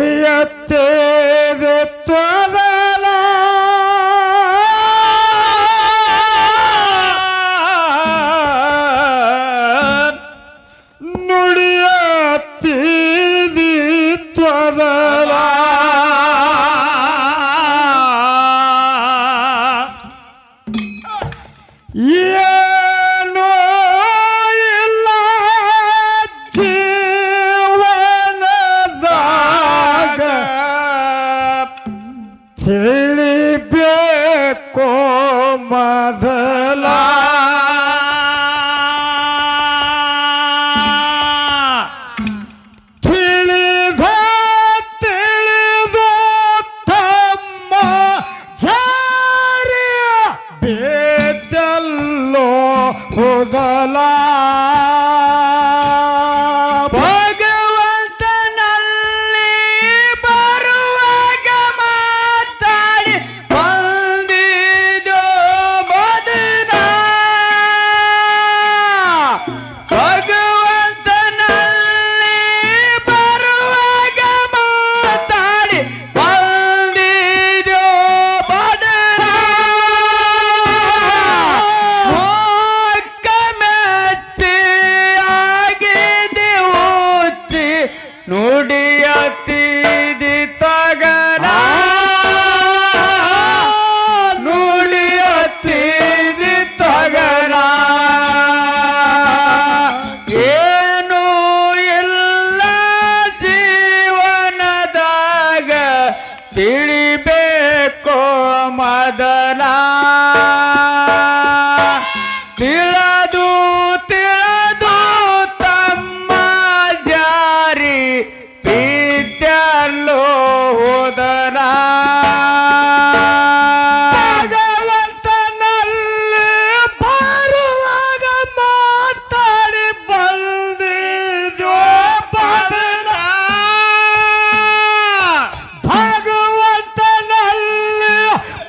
ನುಡಿಯುತ್ತೇವೆ ತ್ವರಲ ನುಡಿಯುತ್ತೀವಿ ತ್ವರಲ ಏನೋ ಇಲ್ಲ ಜೀವನದಾಗ ತಿಳಿಬೇಕೋ ಮೊದಲ ತಿಳಿದ ತಮ್ಮ ಜಾರಿಯ ಬೇದಲ್ಲೋ ಹೋದಲ ಭಗವಂತನಲ್ಲಿ ಬರುವಾಗ ಮಾತಾಡಿ ಬಂದಿದೋ ಬದನ ಭಗವಂತನಲ್ಲಿ ಬರುವಾಗ ಮಾತಾಡಿ ಬಂದಿದೋ ಬದನ ಮೆಚ್ಚಿ ಆಗಿದೆ ಉಚ್ಚಿ ನುಡಿಯತ್ತಿದಿ ತಗನ ನುಡಿಯತ್ತಿದಿ ತಗನ ಏನೂ ಇಲ್ಲ ಜೀವನದಾಗ ತಿಳಿಬೇಕೋ ಮೊದಲ ತಿಳಿದು ತಿಳಿದು ತಮ್ಮ ಜಾರಿ ಬಿದ್ದಲ್ಲೋ ಹೋದನ ಭಗವಂತನಲ್ಲಿ ಬರುವಾಗ ಮಾತಾಡಿ ಬಂದಿದೋ ಬದನ ಭಗವಂತನಲ್ಲಿ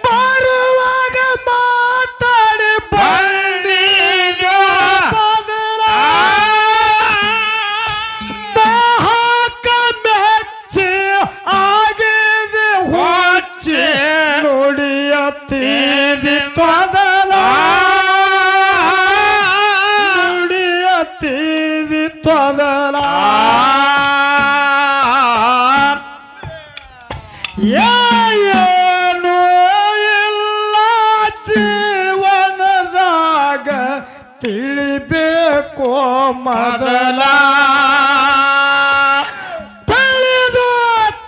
ಬರುವಾಗ ಮಾತಾಡಿ ಬಂದಿದೋ ಬದನ ಮಹಾಕ ಮೆಚ್ಚಿ ಆಗಿದೆ ಹುಚ್ಚಿ ನುಡಿಯತ್ತೀದಿ ತೊದಲ ನುಡಿಯತ್ತೀದಿ ತೊದಲ ಏನು ಇಲ್ಲ ಜೀವನದಾಗ ತಿಳಿಬೇಕೋ ಮೊದಲ ತಿಳಿದು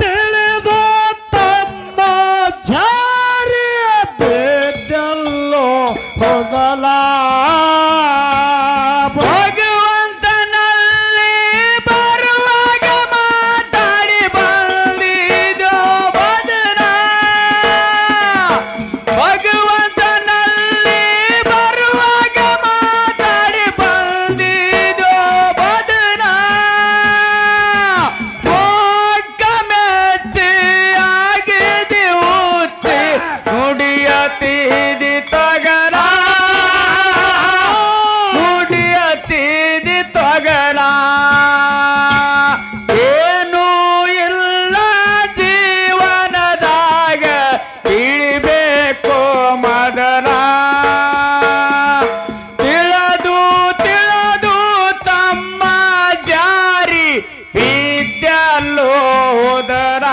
ತಿಳಿದು ತಮ್ಮ ಜಾರಿಯ ಬೇದಲ್ಲೋ ಹೋಗಲ ಭಗವಂತನಲ್ಲಿ ಬರುವಾಗ ಮಾತಾಡಿ ಬಂದಿದೋ ಬದನ ಭಗವಂತನಲ್ಲಿ ಬರುವಾಗ ಮಾತಾಡಿ ಬಂದಿದೋ ಬದನ ಒಗ್ಗ ಮೆಚ್ಚಿ ಆಗಿದೆ ಉಚ್ಚಿ ನುಡಿಯತ್ತಿದಿ ತಗನ ನುಡಿಯತ್ತಿದಿ ತಗನ ಏನೂ ಇಲ್ಲ ಜೀವನದಾಗ ತಿಳಿಬೇಕೋ ಮೊದಲ ತಿಳಿದು ತಿಳಿದು ತಮ್ಮ ಜಾರಿ ಬಿದ್ದಲ್ಲೋ ಹೋದರ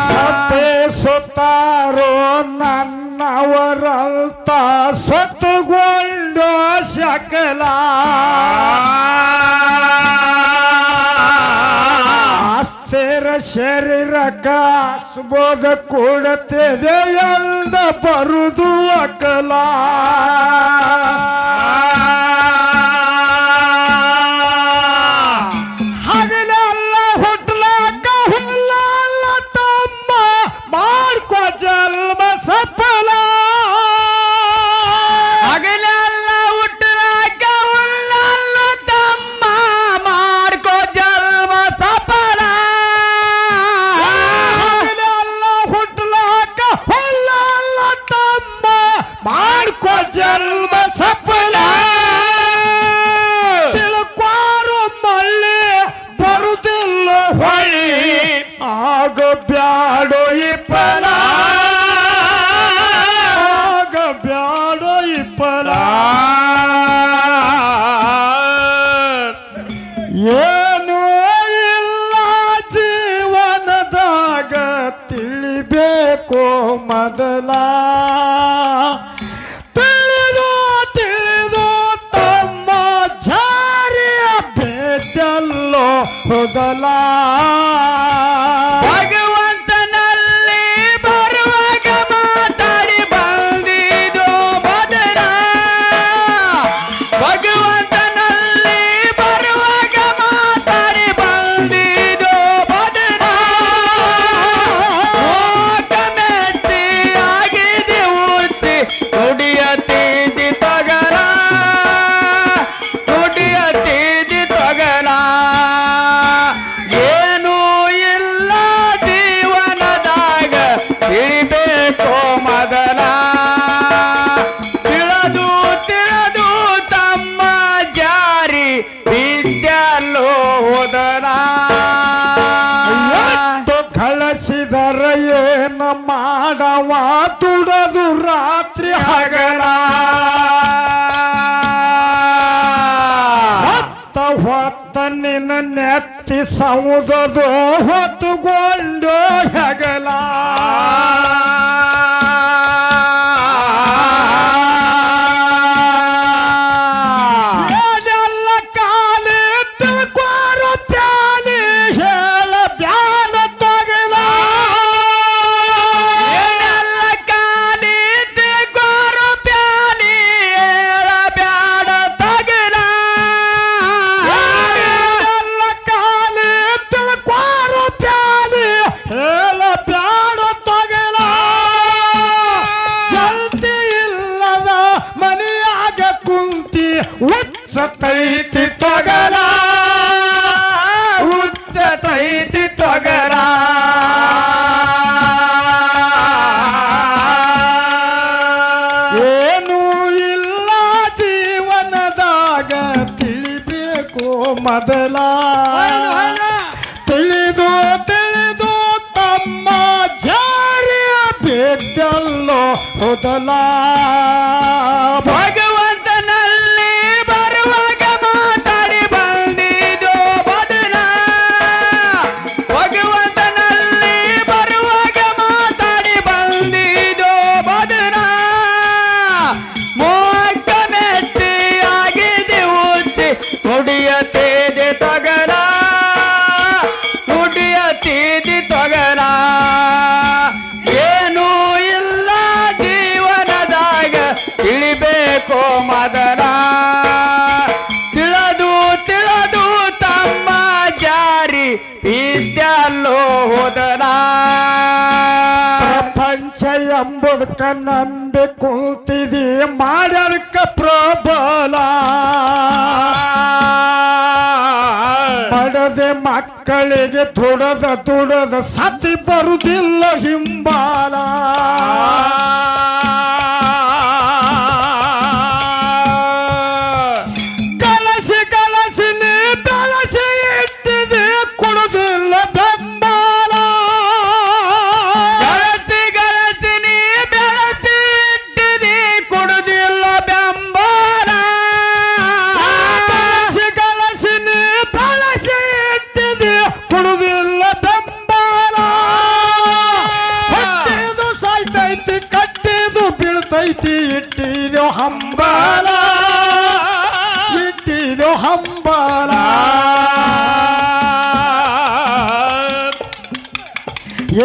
ಸತೆ ಸುತ್ತಾರೋ ನನ್ನವರಂತ ಸತ್ತುಗೊಂಡು ಶಕಲ ಅಸ್ಥಿರ ಶರೀರಕ್ಕ ಸುಬೋಧ ಕೊಡುತ್ತಿದೆ ಎಂದ ಬರುದು ಅಕಲ ಹಗಲೆಲ್ಲ ಹುಟ್ಲಾಕ ಹುಲ್ಲಲ್ಲ ತಮ್ಮ ಮಾಡ್ಕೊ ಜನ್ಮ ಸಫಲ ಹಗಲೆಲ್ಲ ಹುಟ್ಟಲಾಕ ಹುಲ್ಲಲ್ಲ ತಮ್ಮ ಮಾಡ್ಕೋ ಜನ್ಮ ಸಫಲ ಹಗಲೆಲ್ಲ ಹುಟ್ಲಾಕ ಹುಲ್ಲಲ್ಲ ತಮ್ಮ ಮಾಡ್ಕೊ ಜನ್ಮ ಸಫಲ ಹೊಳಿ ಆಗ ಬ್ಯಾಡೋ ಇಪ್ಪಲ ಆಗ ಬ್ಯಾಡೋ ಇಪ್ಪಲ ಏನೂ ಇಲ್ಲ ಜೀವನದಾಗ ತಿಳಿಬೇಕು ಮೊದಲ ತಿಳಿದು ತಿಳಿದು ತಮ್ಮ ಜಾರಿಯ ಬೇಟಲ್ಲೋ ಹೋದಲ ಭಗವಂತನಲ್ಲಿ ಬರುವಾಗ ಮಾತಾಡಿ ಬಂದಿದ್ದು ಬದಲ ಭಗವಂತನಲ್ಲಿ ಬರುವಾಗ ಮಾತಾಡಿ ಬಂದಿದ್ದು ಬದಲ ಮೆಚ್ಚಿ ಆಗಿದೆ ಉಚ್ಚಿ ನುಡಿಯತೀದಿ ತಗಲ ನುಡಿಯತೀದಿ ತಗಲ ಏನೂ ಇಲ್ಲ ಜೀವನದಾಗ ತಿಳಿಬೇಕು ಮೊದಲ ತಿಳಿದು ತಿಳಿದು ತಮ್ಮ ಜಾರಿ ವಿದ್ಯಲ್ಲೋ ಹೋದರ ಎತ್ತು ಕಳಿಸಿದರ ಏನ ಮಾಡವ ದುಡದು ರಾತ್ರಿ ಹಗಲ ಹೊತ್ತ ನಿನ್ನ ನೆತ್ತಿ ಸಮುದ್ರದು ಹೊತ್ತುಕೊಂಡು ಹೆಗಲ ಏನೆಲ್ಲ ಕಾಲಿ ತಿಳ್ಕೋರು ಪ್ಯಾಲಿ ಹೇಳ ಬ್ಯಾನ ತಗಲ ಏನೆಲ್ಲ ಕಾಲಿ ತಿಳ್ಕೋರು ಪ್ಯಾಲಿ ಏಳ ಬ್ಯಾಡ ತಗಲ ಏನೆಲ್ಲ ಕಾಲಿ ತಿಳ್ಕೋರು ಪ್ಯಾಲಿ ಹೇಳ ಬ್ಯಾಡ ತಗಲ ಜಲ್ದಿ ಇಲ್ಲದ ಮನೆಯಾಗ ಕುಂತಿ ಉಚ್ಚತೈತಿ ತೊಗಲ ಉಚ್ಚತೈತಿ ತೊಗರ ಏನೂ ಇಲ್ಲ ಜೀವನದಾಗ ತಿಳಿಬೇಕು ಮೊದಲ ತಿಳಿದು ತಿಳಿದು ತಮ್ಮ ಜಾರಿಯ ಬೇಟಲ್ಲೋ ಹೋದಲ ಭಗವಂತನಲ್ಲಿ ಬರುವಾಗ ಮಾತಾಡಿ ಬಂದಿದ್ದು ಬದಲ ಭಗವಂತನಲ್ಲಿ ಬರುವಾಗ ಮಾತಾಡಿ ಬಂದಿದ್ದು ಬದಲ ಮೋಕ ಮೆಚ್ಚಿ ಆಗಿದೆ ಉಚ್ಚಿ ನುಡಿಯತೇದೆ ತಗಲ ನುಡಿಯತೀದಿ ತೊಗಲ ಏನೂ ಇಲ್ಲ ಜೀವನದಾಗ ತಿಳಿಬೇಕು ಮೊದಲ ತಿಳಿದು ತಿಳಿದು ತಮ್ಮ ಜಾರಿ ವಿದ್ಯಲ್ಲೋ ಹೋದಲ ಪ್ರಪಂಚ ಎಂಬುದಕ್ಕ ನಂಬಿ ಕುಂತಿದಿ ಮಾಡ್ಯಾರಕ್ಕ ಪ್ರಬಲ ಪಡೆದೆ ಮಕ್ಕಳಿಗೆ ತುಡದ ಸತಿ ಬರುವುದಿಲ್ಲ ಹಿಂಬಾಲ ಕಲಸಿ ಕಲಸಿ ನೀ ಬೆಳಸಿ ಇಟ್ಟಿದೆ ಕೊಡುದಿಲ್ಲ ಬೆಂಬಲ ಗಳಸಿ ಗಳಸಿ ನೀ ಬೆಳಸಿ ಇಟ್ಟಿದಿ ಕೊಡುದಿಲ್ಲ ಬೆಂಬಲ ಕಲಸಿ ಕಲಸಿ ನೀ ಬೆಳಸಿ ಇಟ್ಟಿದೆ ಕೊಡುದಿಲ್ಲ ಬೆಂಬಲ ಹೊಟ್ಟಿದು ಸಾಯ್ತೈತಿ ಕಟ್ಟಿದು ಬೀಳ್ತೈತಿ ಇಟ್ಟಿದು ಹಂಬಲ ಇಟ್ಟಿದು ಹಂಬಲ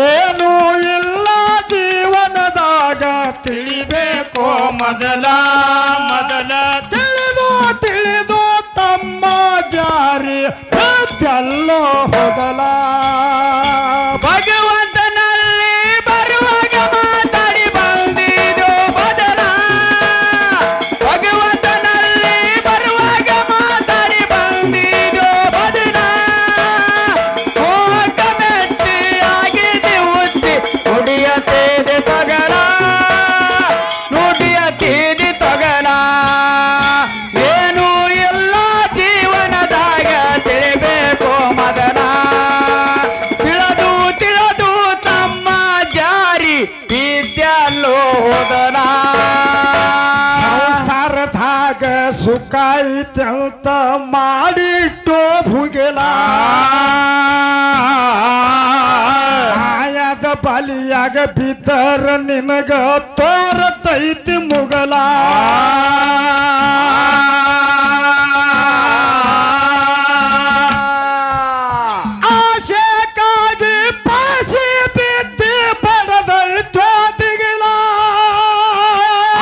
ಏನೂ ಇಲ್ಲ ಜೀವನದಾಗ ತಿಳಿಬೇಕು ಮೊದಲ ಮೊದಲ ತಿಳಿದು ತಿಳಿದು ತಮ್ಮ ಜಾರಿ ಎಲ್ಲೋ ಹೋದಲ ಭಗವಂತನಲ್ಲಿ ಬರುವಾಗ ಮಾತಾಡಿ ಬಂದಿದ್ದು ಬದಲ ಭಗವಂತನಲ್ಲಿ ಬರುವಾಗ ಮಾತಾಡಿ ಬಂದಿದ್ದು ಬದಲ ಮೋಕ ಮೆಚ್ಚಿ ಆಗಿದೆ ಉಚ್ಚಿ ನುಡಿಯತೇದೆ ತಗಲ ನುಡಿಯತೀದಿ ತಗಲ ಏನೂ ಎಲ್ಲ ಜೀವನದಾಗ ತಿಳಿಬೇಕು ಮೊದಲ ಐತಂತ ಮಾಡಿಟ್ಟೋ ಭುಗಿಲ ಆಯದ ಬಲಿಯಾಗ ಬಿದ್ದರ ನಿನಗ ತೋರತೈತಿ ಮುಗಲ ಆಶೆಗಾಗಿ ಪಾಸಿ ಬಿದ್ದಿ ಬಡದೈತೋ ದಿಗಿಲ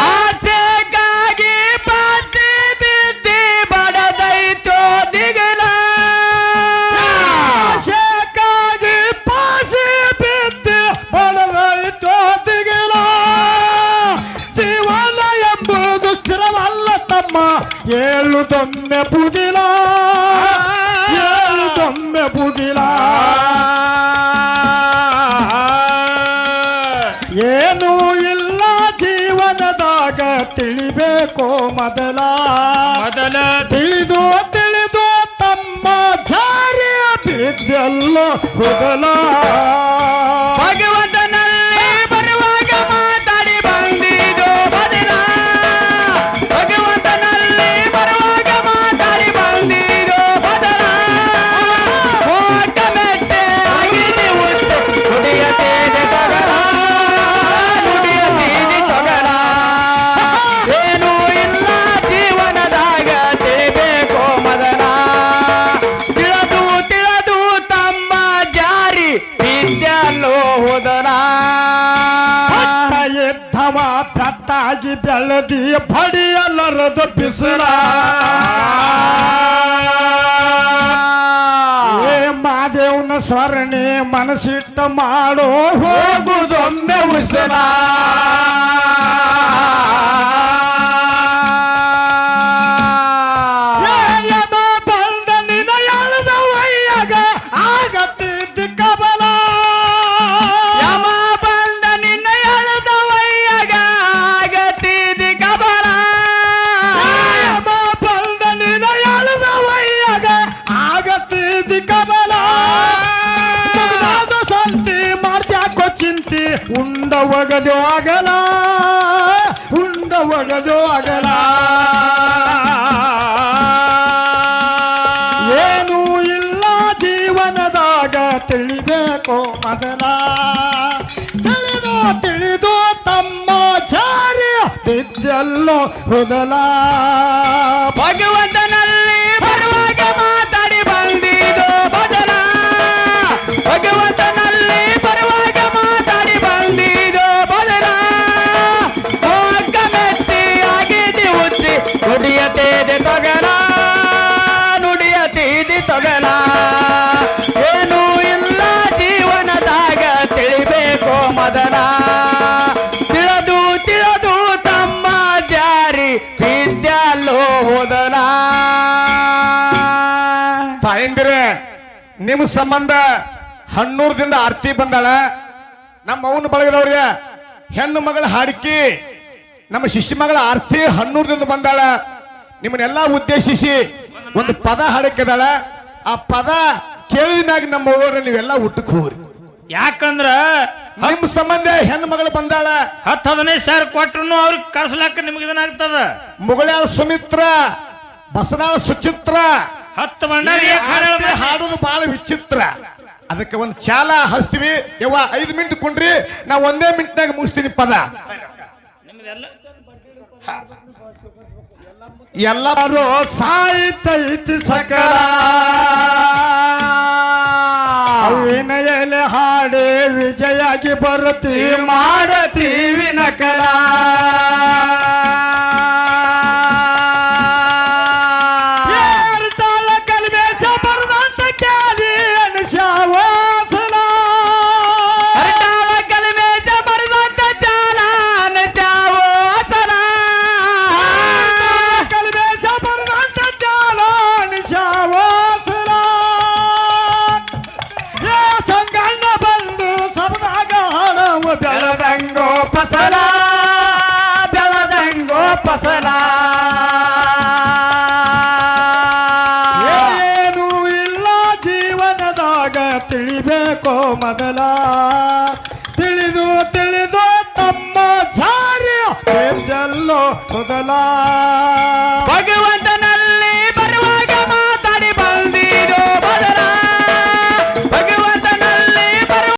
ಆಸೆಗಾಗಿ ಪಾಸಿ ಬಿದ್ದಿ ಬಡದೈತೋ ದಿಗಿಲ ಆಶೆಗಾಗಿ ಪಾಸಿ ಬಿದ್ದಿ ಬಡದೈತೋ ದಿಗಿಲ ಜೀವನ ಎಂಬುದು ಸ್ಥಿರವಲ್ಲ ತಮ್ಮ ಏಳುದೊಮ್ಮೆ ಬುಗಿಲ ಏಳುದೊಮ್ಮೆ ಬುಗಿಲ ಏನೂ ಇಲ್ಲ ಜೀವನದಾಗ ತಿಳಿಬೇಕು ಮೊದಲ ತಿಳಿದು ತಮ್ಮ ಜಾರಿ ಬಿದ್ದೆಲ್ಲ ಹೋಗಲ ಭಗವಂತನಲ್ಲಿ ಬರುವಾಗ ಮಾತಾಡಿ ಬಂದಿದೋ ಬದಲ ಭಗವಂತನಲ್ಲಿ ಬರುವಾಗ ಮಾತಾಡಿ ಬಂದಿದೋ ಬದಲ ಹೋಗ ಮೆಟ್ಟೆ ಆಗಿದೆ ಉತ್ತು ನುಡಿಯತೇನೆ ತೊಗಲ ನುಡಿಯತೀನಿ ತೊಗಲ ಏನೂ ಇಲ್ಲ ಜೀವನದಾಗ ತಿಳಿಬೇಕು ಮೊದಲ ತಿಳಿದು ತಮ್ಮ ಜಾರಿ ಬಿದ್ದಲ್ಲೋ ಹೋದನ ಪಟ್ಟ ಎದ್ದವ ಪೆಟ್ಟಾಗಿ ಬೆಳೆದಿ ಬಡಿಯಲ್ಲರದ ಬಿಸಿಲ ಏ ಮಾದೇವನ ಸ್ವರ್ಣೆ ಮನಸ್ಸಿಟ್ಟ ಮಾಡೋ ಹೋಗುದೊಮ್ಮೆ ಉಸಿರ ಯಮ ಬಂದ ನಿನ ಎಳೆದ ವಯ್ಯಾಗ ಆಗತ್ತಿದ್ದ ಕಬಲ ಯಮ ಬಂದ ನಿನ್ನ ಎಳೆದ ವಯ್ಯಾಗ ಆಗತ್ತಿದಿ ಕಬಲ ಯಮ ಬಂದ ನಿನ ಎಳೆದ ವಯ್ಯಾಗ ಆಗತ್ತಿದ್ದ ಕಬಲ ಮುಗ್ದಾದ ಸಂತಿ ಮಾಡ್ಯಾಕೋ ಚಿಂತಿ ಉಂಡ ಒಗದು ಆಗಲ ಉಂಡ ಒಗದು ಆಗಲ ಏನೂ ಇಲ್ಲ ಜೀವನದಾಗ ತಿಳಿಬೇಕು ಮೊದಲ ತಿಳಿದು ತಮ್ಮ ಜಾರಿ ಬಿದ್ದೆಲ್ಲೋ ಹೋದಲ ಭಗವಂತನಲ್ಲಿ ಬರುವಾಗ ಮಾತಾಡಿ ಬಂದಿದೋ ಬದಲ ಭಗವಂತನಲ್ಲಿ ಬರುವಾಗ ಮಾತಾಡಿ ಬಂದಿದೋ ಬದಲ ಹೋಗ ಮೆತ್ತಿ ಆಗಿದೆ ಉಚ್ಚಿ ನುಡಿಯತೇದೆ ತೊಗಲ ನುಡಿಯತೀದಿ ತೊಗಲ ಏನೂ ಇಲ್ಲ ಜೀವನದಾಗ ತಿಳಿಬೇಕು ಮೊದಲ ತಿಳಿದು ತಮ್ಮ ಜಾರಿ ಬಿದ್ದಲ್ಲೋ ಹೋದನ ತಾಯಂದಿರೇ ನಿಮ್ಮ ಸಂಬಂಧ ಹನ್ನೂರದಿಂದ ಆರ್ತಿ ಬಂದಾಳ ನಮ್ಮ ಅವನ ಬಳಗದವ್ರಿಗೆ ಹೆಣ್ಣು ಮಗಳ ಹಾಡಿಕಿ ನಮ್ಮ ಶಿಷ್ಯ ಮಗಳ ಆರ್ತಿ ಹನ್ನೂರದಿಂದ ಬಂದಾಳ ನಿಮ್ಮನ್ನೆಲ್ಲ ಉದ್ದೇಶಿಸಿ ಒಂದು ಪದ ಹಾಡಕ್ಕಿದಾಳ ಆ ಪದ ಕೇಳಿದ ಮ್ಯಾಗ ನಮ್ಮ ಊರ ನೀವೆಲ್ಲ ಊಟಕ್ಕೆ ಹೋಗ್ರಿ ಯಾಕಂದ್ರ ನಿಮ್ಮ ಸಂಬಂಧ ಹೆಣ್ಣು ಮಗಳು ಬಂದಾಳ 10-15 ಸಾವಿರ ಕೊಟ್ರು ಅವ್ರಿಗೆ ಕರ್ಸ್ಲಾಕ ನಿಮ್ಗೆ ಇದನ್ನಾಗ್ತದ ಮುಗಳಾಳ ಸುಮಿತ್ರ ಬಸನಾಳ ಸುಚಿತ್ರ 10 ಮಂಡಾರಿ ಹಾಡೋದು ಬಹಳ ವಿಚಿತ್ರ ಅದಕ್ಕೆ ಒಂದು ಚಾಲ ಹಚ್ತೀವಿ ಯವ್ವ 5 ಮಿನಿಟ್ ಕುಂಡ್ರಿ ನಾ 1 ಮಿನಿಟ್ನಾಗ ಮುಗಿಸ್ತೀನಿ ಪದ ಎಲ್ಲರೂ ಸಾಯ್ತೈತಿ ಸಕಲ ವಿನಯಲೆ ಹಾಡೆ ವಿಜಯಾಗಿ ಬರುತ್ತಿ ಮಾಡತೀವಿ ನಕಲ ಕಲ್ಮೇಶ ಬರದಂತ ಕ್ಯಾಲಿ ಅನುಷಾವಾಸನ ಕಲಿಮೇಜ ಬರೆದಂತ ಚಾಲ ಅನುಚಾವೋಸನ ಕಲ್ಮೇಶ ಬರದಂತ ಚಾಲ ಅನುಷಾವಾಸನ ಸಂಗಣ್ಣ ಬಂದು ಸಬದಾಗ ಹಾಡವ ಬೆಳದಂಗೋ ಫಸಲ ಬೆಳದಂಗೋ ಫಸಲ ಏನು ಇಲ್ಲ ಜೀವನದಾಗ ತಿಳಿಬೇಕೋ ಮೊದಲ ತಿಳಿದು ತಮ್ಮ ಜಾರಿ ಎಲ್ಲೋ ಮೊದಲ ಭಗವಂತ